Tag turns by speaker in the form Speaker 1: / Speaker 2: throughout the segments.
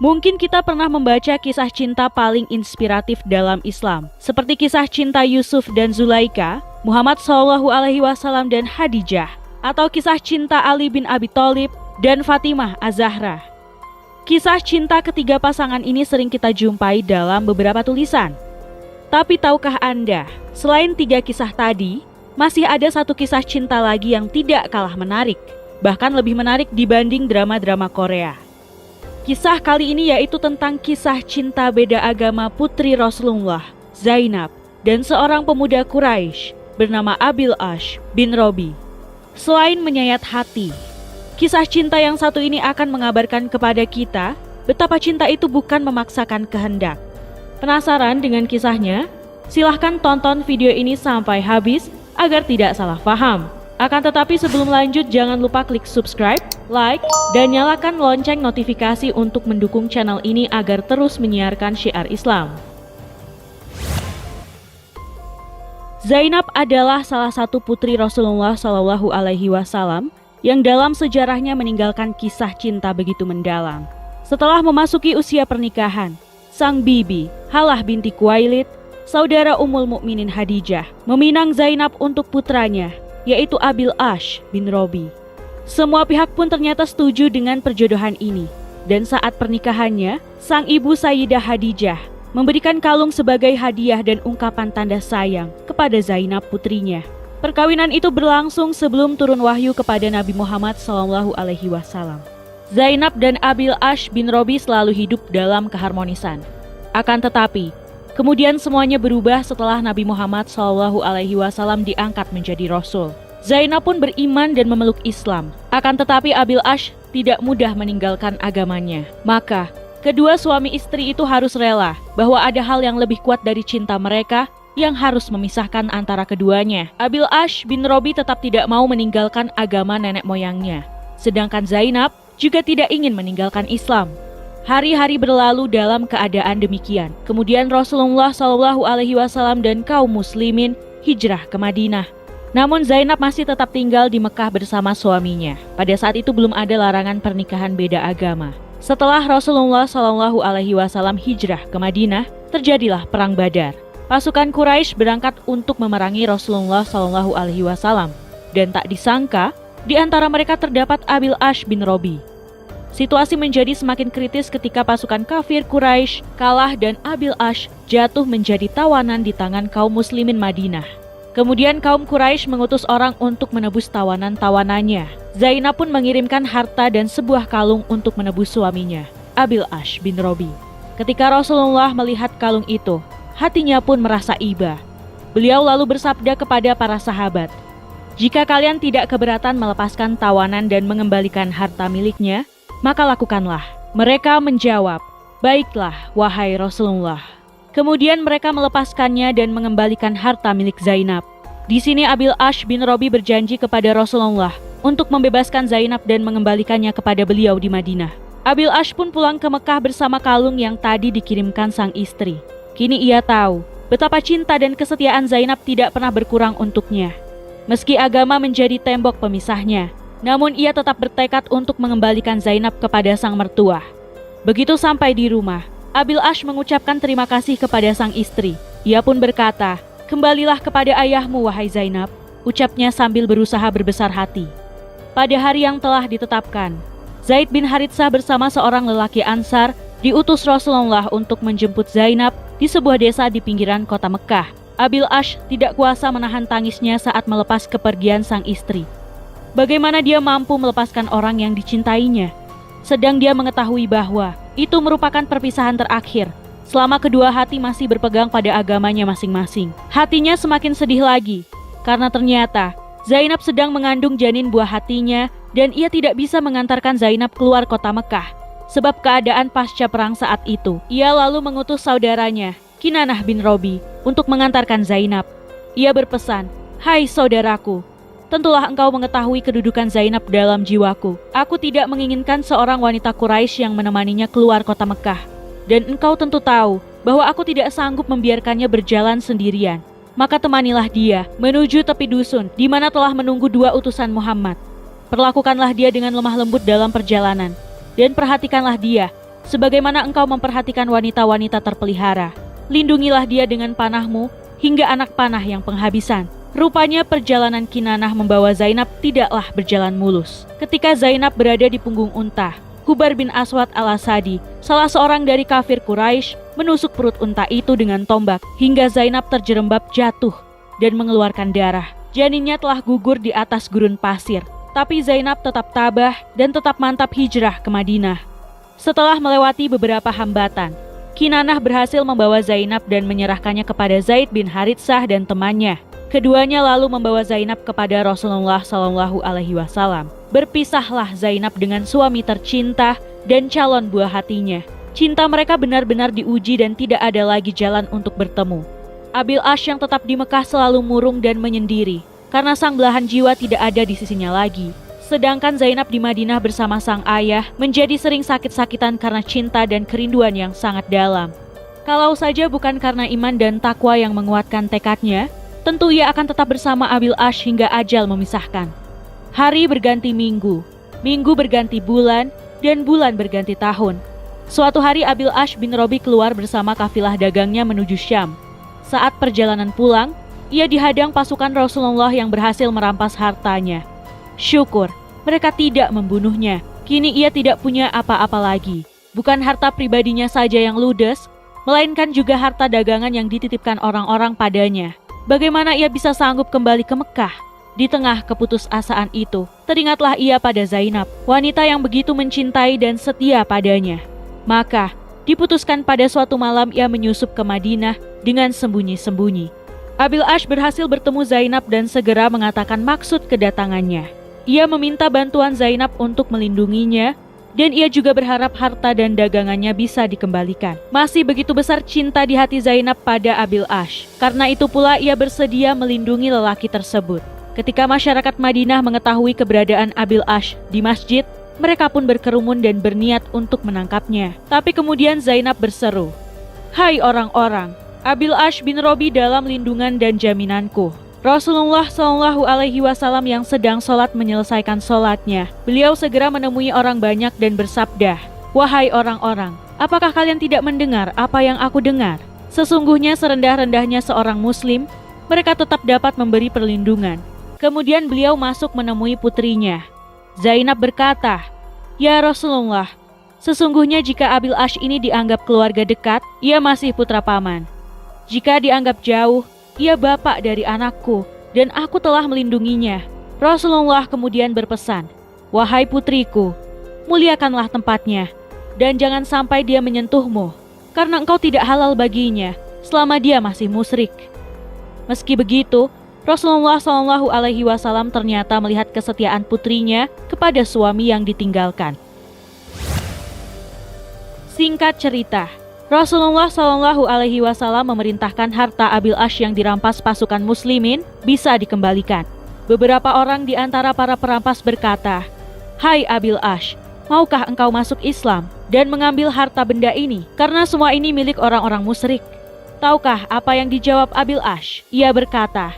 Speaker 1: Mungkin kita pernah membaca kisah cinta paling inspiratif dalam Islam, seperti kisah cinta Yusuf dan Zulaika, Muhammad SAW dan Khadijah, atau kisah cinta Ali bin Abi Thalib dan Fatimah Az-Zahra. Kisah cinta ketiga pasangan ini sering kita jumpai dalam beberapa tulisan. Tapi tahukah Anda, selain 3 kisah tadi, masih ada satu kisah cinta lagi yang tidak kalah menarik, bahkan lebih menarik dibanding drama-drama Korea. Kisah kali ini yaitu tentang kisah cinta beda agama putri Rasulullah, Zainab, dan seorang pemuda Quraisy bernama Abil Ash bin Robi. Selain menyayat hati, kisah cinta yang satu ini akan mengabarkan kepada kita betapa cinta itu bukan memaksakan kehendak. Penasaran dengan kisahnya? Silahkan tonton video ini sampai habis agar tidak salah paham. Akan tetapi sebelum lanjut, jangan lupa klik subscribe, like, dan nyalakan lonceng notifikasi untuk mendukung channel ini agar terus menyiarkan syiar Islam. Zainab adalah salah satu putri Rasulullah SAW yang dalam sejarahnya meninggalkan kisah cinta begitu mendalam. Setelah memasuki usia pernikahan, sang bibi, Halah binti Khuwailid, saudara Ummul Mukminin Khadijah, meminang Zainab untuk putranya, yaitu Abil Ash bin Robi. Semua pihak pun ternyata setuju dengan perjodohan ini. Dan saat pernikahannya, sang ibu Sayyidah Khadijah memberikan kalung sebagai hadiah dan ungkapan tanda sayang kepada Zainab putrinya. Perkawinan itu berlangsung sebelum turun wahyu kepada Nabi Muhammad SAW. Zainab dan Abil Ash bin Robi selalu hidup dalam keharmonisan. Akan tetapi, kemudian semuanya berubah setelah Nabi Muhammad SAW diangkat menjadi Rasul. Zainab pun beriman dan memeluk Islam. Akan tetapi Abil Ash tidak mudah meninggalkan agamanya. Maka, kedua suami istri itu harus rela bahwa ada hal yang lebih kuat dari cinta mereka yang harus memisahkan antara keduanya. Abil Ash bin Robi tetap tidak mau meninggalkan agama nenek moyangnya. Sedangkan Zainab juga tidak ingin meninggalkan Islam. Hari-hari berlalu dalam keadaan demikian. Kemudian Rasulullah SAW dan kaum muslimin hijrah ke Madinah. Namun Zainab masih tetap tinggal di Mekah bersama suaminya. Pada saat itu belum ada larangan pernikahan beda agama. Setelah Rasulullah SAW hijrah ke Madinah, terjadilah Perang Badar. Pasukan Quraisy berangkat untuk memerangi Rasulullah SAW. Dan tak disangka, di antara mereka terdapat Abil Ash bin Robi. Situasi menjadi semakin kritis ketika pasukan kafir Quraisy kalah dan Abil Ash jatuh menjadi tawanan di tangan kaum muslimin Madinah. Kemudian kaum Quraisy mengutus orang untuk menebus tawanan-tawanannya. Zainab pun mengirimkan harta dan sebuah kalung untuk menebus suaminya, Abil Ash bin Robi. Ketika Rasulullah melihat kalung itu, hatinya pun merasa iba. Beliau lalu bersabda kepada para sahabat, "Jika kalian tidak keberatan melepaskan tawanan dan mengembalikan harta miliknya, maka lakukanlah." Mereka menjawab, "Baiklah, wahai Rasulullah." Kemudian mereka melepaskannya dan mengembalikan harta milik Zainab. Di sini Abil Ash bin Robi berjanji kepada Rasulullah untuk membebaskan Zainab dan mengembalikannya kepada beliau di Madinah. Abil Ash pun pulang ke Mekah bersama kalung yang tadi dikirimkan sang istri. Kini ia tahu betapa cinta dan kesetiaan Zainab tidak pernah berkurang untuknya. Meski agama menjadi tembok pemisahnya, namun ia tetap bertekad untuk mengembalikan Zainab kepada sang mertua. Begitu sampai di rumah, Abil Ash mengucapkan terima kasih kepada sang istri. Ia pun berkata, "Kembalilah kepada ayahmu, wahai Zainab," ucapnya sambil berusaha berbesar hati. Pada hari yang telah ditetapkan, Zaid bin Haritsah bersama seorang lelaki Ansar diutus Rasulullah untuk menjemput Zainab di sebuah desa di pinggiran kota Mekah. Abil Ash tidak kuasa menahan tangisnya saat melepas kepergian sang istri. Bagaimana dia mampu melepaskan orang yang dicintainya? Sedang dia mengetahui bahwa itu merupakan perpisahan terakhir selama kedua hati masih berpegang pada agamanya masing-masing. Hatinya semakin sedih lagi karena ternyata Zainab sedang mengandung janin buah hatinya dan ia tidak bisa mengantarkan Zainab keluar kota Mekah sebab keadaan pasca perang saat itu. Ia lalu mengutus saudaranya, Kinanah bin Robi, untuk mengantarkan Zainab. Ia berpesan, "Hai saudaraku, tentulah engkau mengetahui kedudukan Zainab dalam jiwaku. Aku tidak menginginkan seorang wanita Quraisy yang menemaninya keluar kota Mekah. Dan engkau tentu tahu bahwa aku tidak sanggup membiarkannya berjalan sendirian. Maka temanilah dia menuju tepi dusun di mana telah menunggu 2 utusan Muhammad. Perlakukanlah dia dengan lemah lembut dalam perjalanan. Dan perhatikanlah dia sebagaimana Engkau memperhatikan wanita-wanita terpelihara. Lindungilah dia dengan panah-Mu hingga anak panah yang penghabisan." Rupanya perjalanan Kinanah membawa Zainab tidaklah berjalan mulus. Ketika Zainab berada di punggung unta, Hubar bin Aswad al-Asadi, salah seorang dari kafir Quraisy, menusuk perut unta itu dengan tombak hingga Zainab terjerembab jatuh dan mengeluarkan darah. Janinnya telah gugur di atas gurun pasir, tapi Zainab tetap tabah dan tetap mantap hijrah ke Madinah. Setelah melewati beberapa hambatan, Kinanah berhasil membawa Zainab dan menyerahkannya kepada Zaid bin Haritsah dan temannya. Keduanya lalu membawa Zainab kepada Rasulullah SAW. Berpisahlah Zainab dengan suami tercinta dan calon buah hatinya. Cinta mereka benar-benar diuji dan tidak ada lagi jalan untuk bertemu. Abil Ash yang tetap di Mekah selalu murung dan menyendiri, karena sang belahan jiwa tidak ada di sisinya lagi. Sedangkan Zainab di Madinah bersama sang ayah menjadi sering sakit-sakitan karena cinta dan kerinduan yang sangat dalam. Kalau saja bukan karena iman dan takwa yang menguatkan tekadnya, tentu ia akan tetap bersama Abil Ash hingga ajal memisahkan. Hari berganti minggu, minggu berganti bulan, dan bulan berganti tahun. Suatu hari Abil Ash bin Robi keluar bersama kafilah dagangnya menuju Syam. Saat perjalanan pulang, ia dihadang pasukan Rasulullah yang berhasil merampas hartanya. Syukur, mereka tidak membunuhnya. Kini ia tidak punya apa-apa lagi. Bukan harta pribadinya saja yang ludes, melainkan juga harta dagangan yang dititipkan orang-orang padanya. Bagaimana ia bisa sanggup kembali ke Mekah? Di tengah keputusasaan itu, teringatlah ia pada Zainab, wanita yang begitu mencintai dan setia padanya. Maka, diputuskan pada suatu malam ia menyusup ke Madinah dengan sembunyi-sembunyi. Abil Ash berhasil bertemu Zainab dan segera mengatakan maksud kedatangannya. Ia meminta bantuan Zainab untuk melindunginya, dan ia juga berharap harta dan dagangannya bisa dikembalikan. Masih begitu besar cinta di hati Zainab pada Abil Ash. Karena itu pula ia bersedia melindungi lelaki tersebut. Ketika masyarakat Madinah mengetahui keberadaan Abil Ash di masjid, mereka pun berkerumun dan berniat untuk menangkapnya. Tapi kemudian Zainab berseru, "Hai orang-orang, Abil Ash bin Robi dalam lindungan dan jaminanku." Rasulullah SAW yang sedang sholat menyelesaikan sholatnya. Beliau segera menemui orang banyak dan bersabda, "Wahai orang-orang, apakah kalian tidak mendengar apa yang aku dengar? Sesungguhnya serendah-rendahnya seorang muslim, mereka tetap dapat memberi perlindungan." Kemudian beliau masuk menemui putrinya. Zainab berkata, "Ya Rasulullah, sesungguhnya jika Abil Ash ini dianggap keluarga dekat, ia masih putra paman. Jika dianggap jauh, ia bapak dari anakku, dan aku telah melindunginya." Rasulullah kemudian berpesan, "Wahai putriku, muliakanlah tempatnya, dan jangan sampai dia menyentuhmu, karena engkau tidak halal baginya selama dia masih musyrik." Meski begitu, Rasulullah SAW ternyata melihat kesetiaan putrinya kepada suami yang ditinggalkan. Singkat cerita, Rasulullah SAW memerintahkan harta Abil Ash yang dirampas pasukan muslimin bisa dikembalikan. Beberapa orang di antara para perampas berkata, "Hai Abil Ash, maukah engkau masuk Islam dan mengambil harta benda ini? Karena semua ini milik orang-orang musyrik." Tahukah apa yang dijawab Abil Ash? Ia berkata,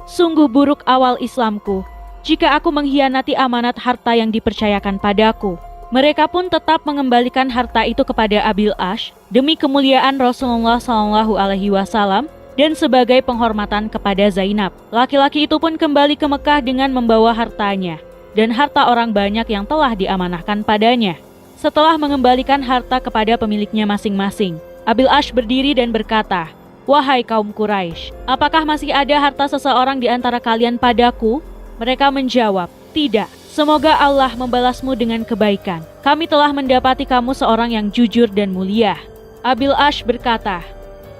Speaker 1: "Sungguh buruk awal Islamku jika aku mengkhianati amanat harta yang dipercayakan padaku." Mereka pun tetap mengembalikan harta itu kepada Abil Ash demi kemuliaan Rasulullah SAW dan sebagai penghormatan kepada Zainab. Laki-laki itu pun kembali ke Mekah dengan membawa hartanya dan harta orang banyak yang telah diamanahkan padanya. Setelah mengembalikan harta kepada pemiliknya masing-masing, Abil Ash berdiri dan berkata, "Wahai kaum Quraisy, apakah masih ada harta seseorang di antara kalian padaku?" Mereka menjawab, "Tidak. Semoga Allah membalasmu dengan kebaikan. Kami telah mendapati kamu seorang yang jujur dan mulia." Abil Ash berkata,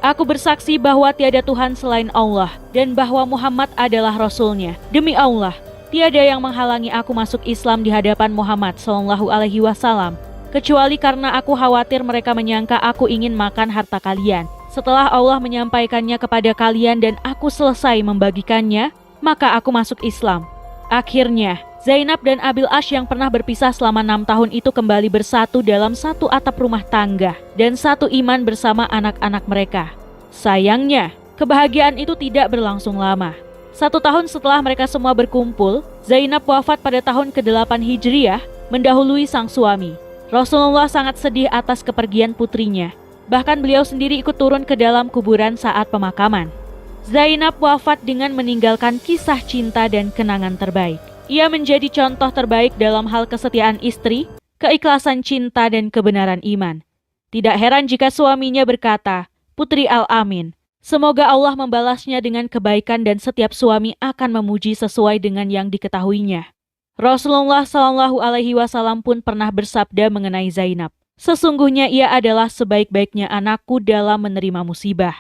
Speaker 1: "Aku bersaksi bahwa tiada Tuhan selain Allah dan bahwa Muhammad adalah Rasul-Nya. Demi Allah, tiada yang menghalangi aku masuk Islam di hadapan Muhammad SAW, kecuali karena aku khawatir mereka menyangka aku ingin makan harta kalian. Setelah Allah menyampaikannya kepada kalian dan aku selesai membagikannya, maka aku masuk Islam." Akhirnya, Zainab dan Abil Ash yang pernah berpisah selama 6 tahun itu kembali bersatu dalam satu atap rumah tangga dan satu iman bersama anak-anak mereka. Sayangnya, kebahagiaan itu tidak berlangsung lama. 1 tahun setelah mereka semua berkumpul, Zainab wafat pada tahun ke-8 Hijriah, mendahului sang suami. Rasulullah sangat sedih atas kepergian putrinya. Bahkan beliau sendiri ikut turun ke dalam kuburan saat pemakaman. Zainab wafat dengan meninggalkan kisah cinta dan kenangan terbaik. Ia menjadi contoh terbaik dalam hal kesetiaan istri, keikhlasan cinta dan kebenaran iman. Tidak heran jika suaminya berkata, "Putri Al-Amin, semoga Allah membalasnya dengan kebaikan dan setiap suami akan memuji sesuai dengan yang diketahuinya." Rasulullah Shallallahu Alaihi Wasallam pun pernah bersabda mengenai Zainab, "Sesungguhnya ia adalah sebaik-baiknya anakku dalam menerima musibah."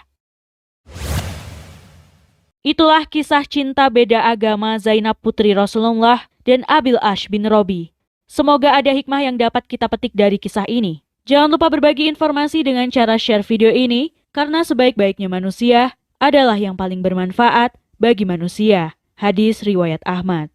Speaker 1: Itulah kisah cinta beda agama Zainab putri Rasulullah dan Abil Ash bin Robi. Semoga ada hikmah yang dapat kita petik dari kisah ini. Jangan lupa berbagi informasi dengan cara share video ini, karena sebaik-baiknya manusia adalah yang paling bermanfaat bagi manusia. Hadis riwayat Ahmad.